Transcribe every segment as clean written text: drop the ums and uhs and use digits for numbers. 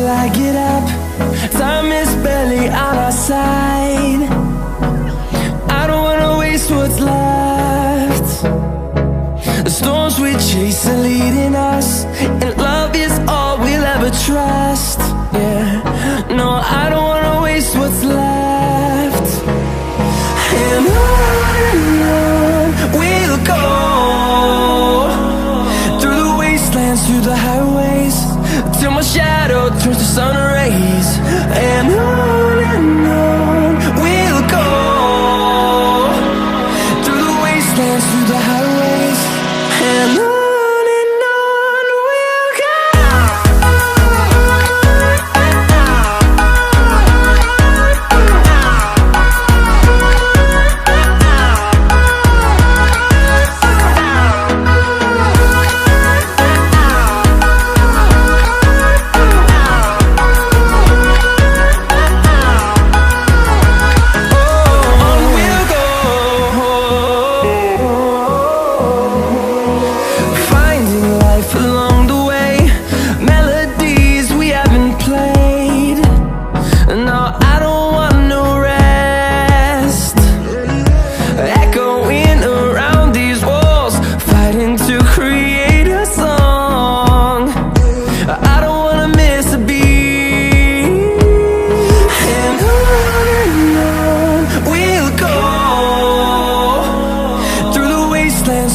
I get up. Time is barely on our side. I don't wanna waste what's left. The storms we chase are leading us, and love is all we'll ever trust. Yeah, no, I don't wanna waste what's left. And on we'll go, through the wastelands, through the highways, till my shadow turns to sun rays. And on we'll go, through the wastelands, through the highways, and on we'll go.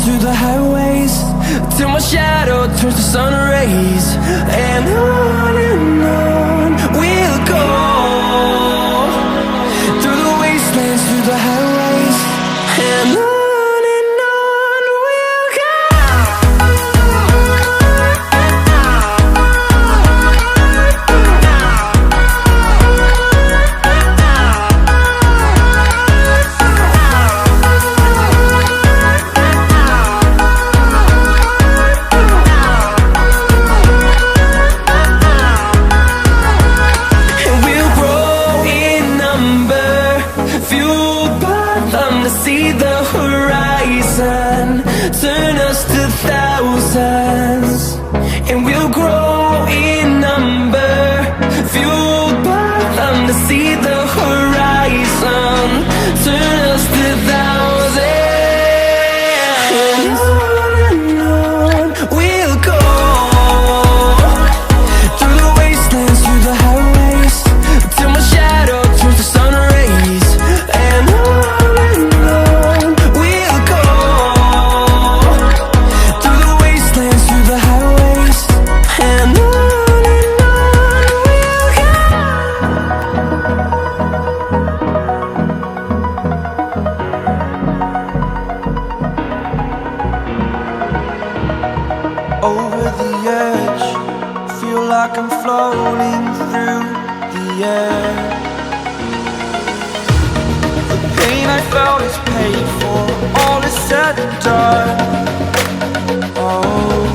Through the highways, till my shadow turns to sun rays. And on we'll go, through the wastelands, through the highways, and on we'll go. See the horizon, turn us to thousands, and we'll grow in number, fueled by them. To see the horizon, turn us to thousands, and on we'll go, through the wastelands, through the highways, till my shadow turns to sun rays. And over the edge, feel like I'm floating through the air. The pain I felt is paid for, all is said and done. Oh,